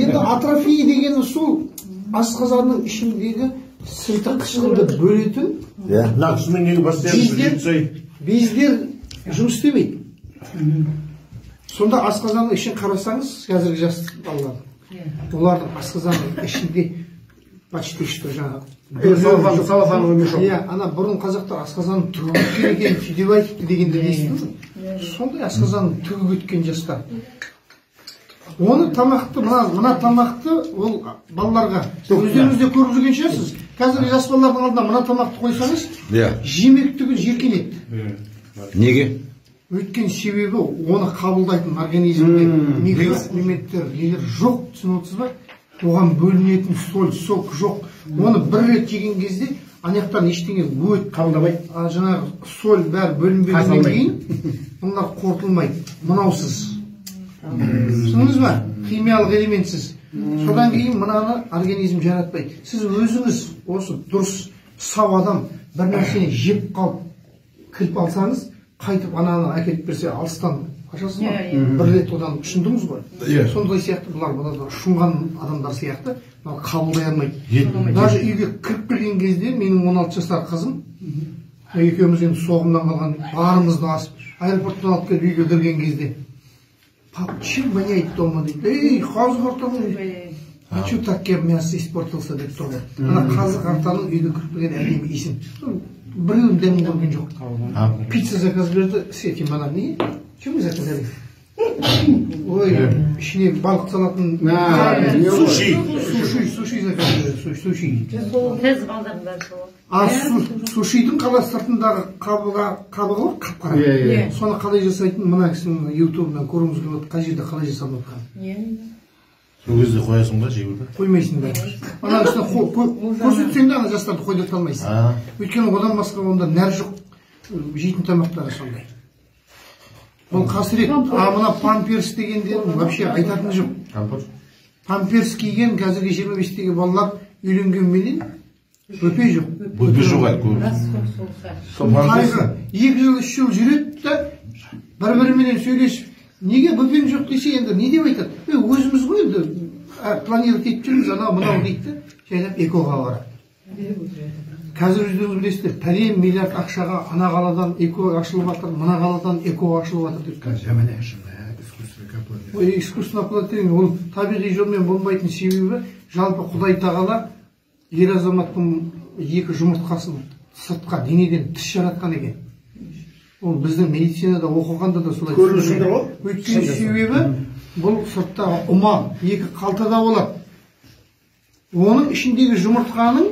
Енді атрофия дегені сол асқазанның ішіндегі сыртқы қышқылды бөлетін бездер жұмыс істемейді. Сонда асқазанның ішін қарасаңыз, қазіргі жас балалар, олардың асқазанның ішінде почти что жаңағы ана бұрын қазақтар асқазанның түгі кеткен екен, сөйтіп айтыпты дегенді естідім. Сондай асқазанның түгі кеткен жастар. Оны тамақты, мына тамақты ол балаларға өздеріңіз де көріп жүрген шығарсыз. Қазіргі жас балалардың алдына мына тамақты қойсаңыз, жемек түгіл жиіркенеді. Неге? Өйткені себебі оны қабылдайтын организмде микроэлементтер жоқ, түсініп отырсыз ба? Оған бөлінетін соль, сок жоқ. Оны бір рет жеген кезде аяқтан ештеңе өт қабылдамайды. Жаңағы соль бәрі бөлінбегеннен кейін бұлар қорытылмайды. Мынаусыз. Түсіндіңіз ба? Химиялық элементсіз. Содан кейін мынаны организм жаратпайды. Сіз өзіңіз осы дұрыс сау адам бір нәрсені жеп қалып кіріп алсаңыз, қайтып ананы әкеліп берсе алыстан қашасыз ба? Бір рет одан ұшындыңыз ғой. Сондай сияқты бұлар ұшынған адамдар сияқты қабылдай алмайды. Даже үйге кіріп келген кезде менің 16 жасар қызым екеуміз енді соғымнан қалған барымызды асып аэропорттан алып келіп үйге кірген кезде пап, чем воняет дома дейді. Ей, қазы қартаның дейді. А что так мясо испортился деп тұрды. Ана қазы қартаның үйге кіріп келген әдемі иісін. Біреуін дәмін көрген жоқ. Пицца заказ берді, с этим ана не? Что мы заказали? Ой, ішіне балық салатын суши заказ берді, суши. Тез балдарында сол. А сушидің қала сыртындағы қабығы ғой, қап-қара. Соны қалай жасайтын мына кісінің ютубынан көруіміз келіп, қай жерде қалай жасалып жатқан. Сол кезде қоясың ба, жегуді? Қоймайсың ба. Ана кісіне көрсетсең де ана жастарды қойдырта алмайсың. Өйткені одан басқа онда нәр жоқ, жейтін тамақтары сондай. Бұл қасірет. А мына памперс дегендерін вообще айтатыны жоқ. Памперс киген қазіргі 25-тегі балалар үйленгенменен бөпе жоқ. Бөпе жоқ айтып Қайғы 2 жыл 3 жыл жүреді да бір-біріменен сөйлесіп, неге бөпең жоқ десе енді не деп айтады? Өзіміз ғой енді планировать етіп жүрміз, анау мынау дейді, жайлап экоға барады. Қазір өздеріңіз білесіздер, пәлен миллиард ақшаға ана қаладан эко ашылып жатыр, мына қаладан эко ашылып жатыр деп. Искусственно оплодотворение, ол табиғи жолмен болмайтын себебі, жалпы Құдай тағала ер азаматтың 2 жұмыртқасын сыртқа денеден тіс жаратқан екен. Ол біздің медицинада оқығанда да солай. Көрінісінде ғой? Өйткені себебі бұл сырттағы ұма 2 қалтада болады. Оның ішіндегі жұмыртқаның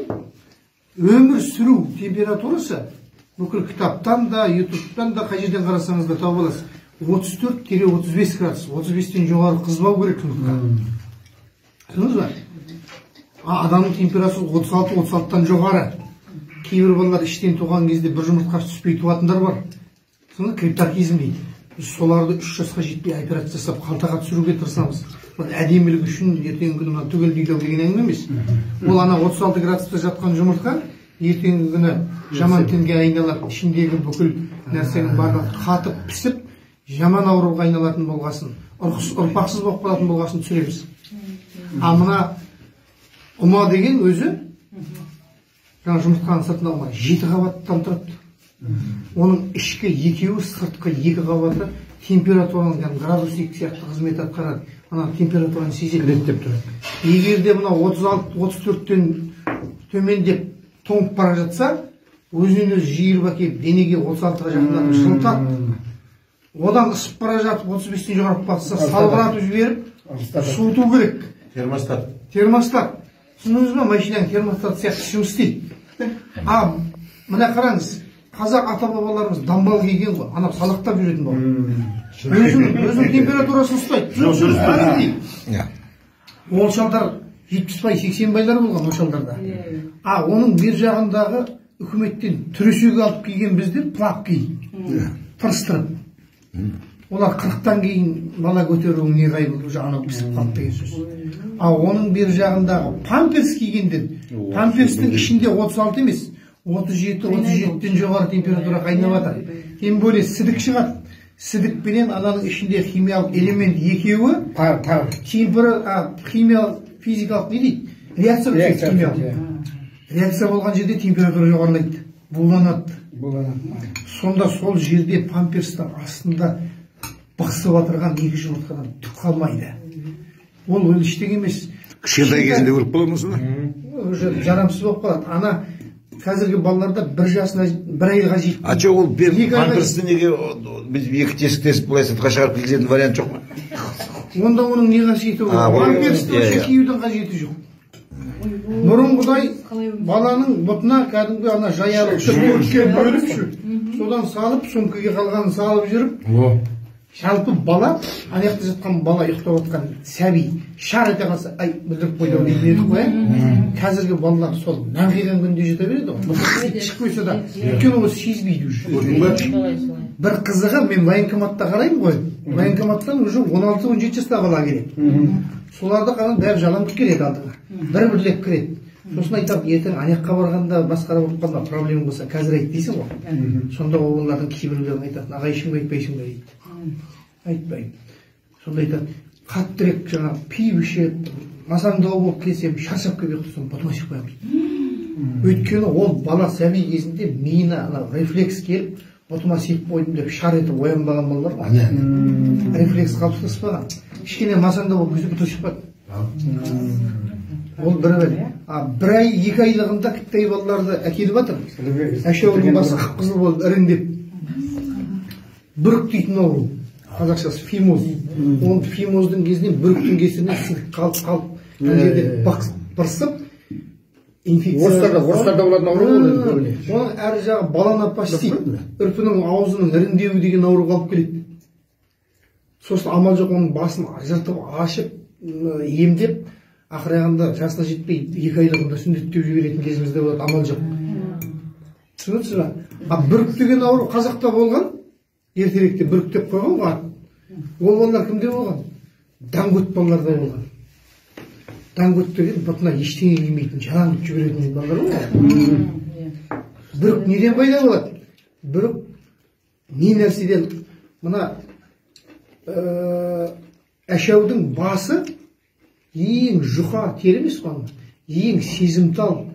өмір сүру температурасы бүкіл кітаптан да, ютубтан да, қай жерден қарасаңыз да тауып аласыз. 34-35 градус, 35-тен жоғары қызбау керек жұмыртқа. Түсіндіңіз ба? Адамның температурасы 36-36-тан жоғары. Кейбір балалар іштен туған кезде бір жұмыртқа түспей туатындар бар. Сонда криптархизм дейді. Біз соларды 3 жасқа жетпей операция жасап қалтаға түсіруге тырысамыз. Әдемілік үшін ертеңгі күні түгелдейлеу деген әңгіме емес. Ол ана 36 градуста жатқан жұмыртқа ертеңгі күні жаман тінге айналып, ішіндегі бүкіл нәрсенің барлығы қатып пісіп, жаман ауруға айналатын болғасын, ұрпақсыз болып қалатын болғасын түсіреміз. А мына ұма деген өзі жаңа жұмыртқаның сыртында ұма 7 қабаттан тұрады. Оның ішкі 2-еуі, сыртқы 2 қабаты температураның градусник сияқты қызмет атқарады. Ана температураны сезеді деп тұрады. Егер де мына 36-34-тен төмендеп тоңып бара жатса, өзінен өзі жиырып әкеліп денеге 36-ға жақындатып жылытады. Одан ысып бара жатып 35-тен жоғарып батса, салбыратып жіберіп, суыту керек. Термостат. Түсіндіңіз ба, машинаның термостаты сияқты жұмыс істейді. Мына қараңыз, қазақ ата-бабаларымыз дамбал киген ғой, анау салақтап жүретін бол. Өзінің температурасын ұстайды. Ол шалдар 70-80 байлар болған ол шалдарда. Оның бер жағындағы үкіметтен түресеге алып киген біздер плап киді. Тырыстырып. Олар 40-тан кейін бала көтеруің не қайбыл, анау пісіп қалып деген сөз. Оның бер жағындағы памперс кигенден, памперстің ішінде 36 емес, 37-37-тен жоғары температура қайнап жатыр. Тем более сідік шығады. сідікпенен ананың ішінде химиялық элемент екеуі химиялық физикалық не дейді? Реакция өтеді химиялық. Реакция болған жерде температура жоғарылайды, буланады. Сонда сол жерде памперстің астында бықсып отырған екі жұмыртқадан түк қалмайды. Ол ештеңе емес. Кішкентай кезінде көріп қалады ма соны? Жарамсыз болып қалады. Ана қазіргі балаларда бір жасына, бір айға жетті. А че ол памперсті неге біз екі тесік былай сыртқа шығарып кигізетін вариант жоқ ма? Онда оның не қажеті бар? Памперсті вообще киюдің қажеті жоқ. Бұрынғыдай баланың бұтына кәдімгі ана жаялып бөліп содан салып, сөмкеге қалғанын салып жүріп, жалпы бала, аяқта жатқан бала ұйықтап отқан сәби шар ете қалса, ай, бүлдіріп қойды дейтін едік қой. Қазіргі балалар сол нағиған күнде жете береді ғой. Шық қойса да, өйткені ол сезбейді уже. Бір қызығы, мен военкоматта қараймын ғой. Военкоматтан уже 16-17 жаста бала келеді. Соларды қана бәрі жалаңдып келеді алдыға. Бір-бірлеп кіреді. Сосын айтады, ертең аяққа барғанда басқара болып қалма, проблема болса, қазір айт дейсің ғой. Сонда олардың кейбіреулерін айтады, аға ешкімге айтпайсың ба дейді. Айтпаймын. Сонда айтады, қаттырек жаңа пиіп ішеді, масаңдау болып келсем, шаршап келіп ұйықтасам, бұтыма шықпаймын дейді. Өйткені ол бала сәби кезінде миына рефлекс келіп, бұтыма сиіп қойдым деп шар етіп оянбаған балалар ғой. Рефлекс қалыптаспаған. Кішкене масаңдау болып келсе, бұты шықпады. Ол бір бәл. Бір ай, екі айлығында кіттай балаларды әкеліп жатыр. Әшеуінің басы қып-қызыл болып іріңдеп. Бүрік дейтін ауру. Қазақшасы фимоз. Ол фимоздың кезінен бүріктің кесірінен сіңіп қалып, бұрсып, инфекция. Орыстарда болатын ауру болды. Оның әр жағы баланопастит. Үрпінің аузының іріңдеуі деген ауру қалып келеді. Сосын амал жоқ оның басын жыртып, ашып, емдеп, ақырағанда жасына жетпей, екі айлығында сүндеттеу жіберетін кезімізде болады, амал жоқ. Түсінесіз ба? Бүрік деген ауру қазақта болған, ертеректе бүрік деп қойған ғой. Ол балалар кімде болған? Даңғөт балаларда болған. Даңғөт деген бұтына ештеңе кимейтін, жалаңдып жүгіретін балалар ғой. Бүрік неден пайда болады? Бүрік не нәрседен? Мына әшеудің басы ең жұқа тері емес қой, ең сезімтал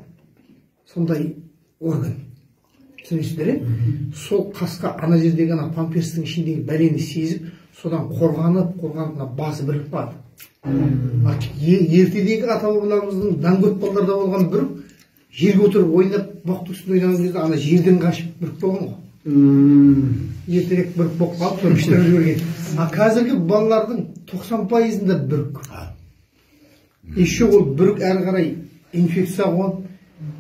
сондай орган. Түсінесіздер, сол қасқа ана жердегі ана памперстің ішіндегі бәлені сезіп, содан қорғанып басы біріп барды. Ертедегі ата-бабаларымыздың даңғөт балаларда болған бүрік, жерге отырып ойнап, боқтық үстінде ойнаған кезде ана жерден қашып бүріп болған ғой. Ертерек бүрік болып қалып, көрміштіріп жіберген. Қазіргі балалардың 90%-ында бүрік. Еще ол бүрік әрі қарай инфекция қонып,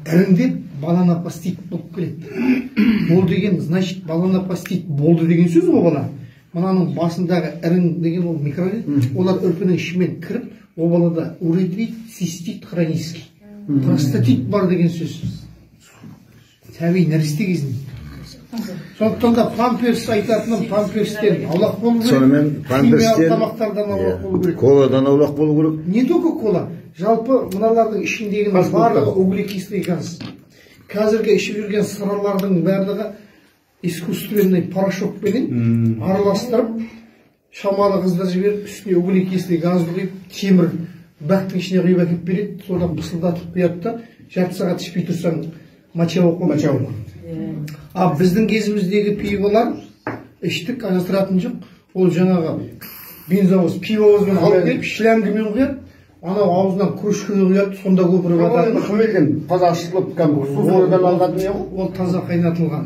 іріңдеп, баланопастит болып келеді. Ол деген, значит, баланопастит болды деген сөз ғой бала. Мынаның басындағы ірің деген ол микроорганизм, олар үрпінің ішімен кіріп, ол балада уретрит, цистит, хронический. Простатит бар деген сөз. Сәби нәресте кезінде. Сондықтан да памперс айтатыным памперстен аулақ болу керек. Сонымен памперстен, тамақтардан аулақ болу керек. Коладан аулақ болу керек. Не только кола. Жалпы мыналардың ішіндегі барлығы углекислый газ. Қазіргі ішіп жүрген сыралардың барлығы искусственный порошокпенен араластырып, шамалы қызда жіберіп, үстіне углекислый газды құйып, темір бақтың ішіне құйып әкеп береді, содан бысылдатып құяды да, жарты сағат ішпей тұрсаң моча болып. Біздің кезіміздегі пиволар іштік, ажастыратын жоқ. Ол жаңағы бензовоз, пивовозбен алып келіп, шлямгімен құяды, анау аузынан кружканы құяды, сонда көпіріп атады. Кім екен? Таза ашылып, сусыдан алған не ғой? Ол таза қайнатылған.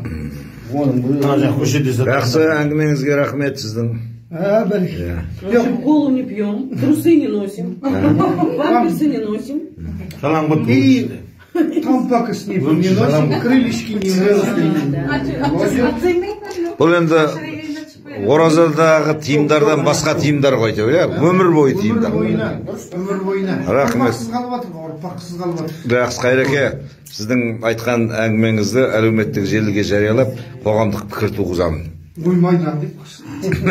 Жақсы әңгімеңізге рахмет сіздің. В общем, колу не пьем, трусы не носим, памперсы не носим. И тампакс не носим, крылышки не носим. Бұл енді оразадағы тиымдардан басқа тиымдар ғой деп, өмір бойы тиымдар. Өмір бойына. Рахмет. Ұрпақсыз қалып жатыр. Жақсы Қайреке, сіздің айтқан әңгімеңізді әлеуметтік желіге жариялап, қоғамдық пікір туғызамын. Оймайдан деп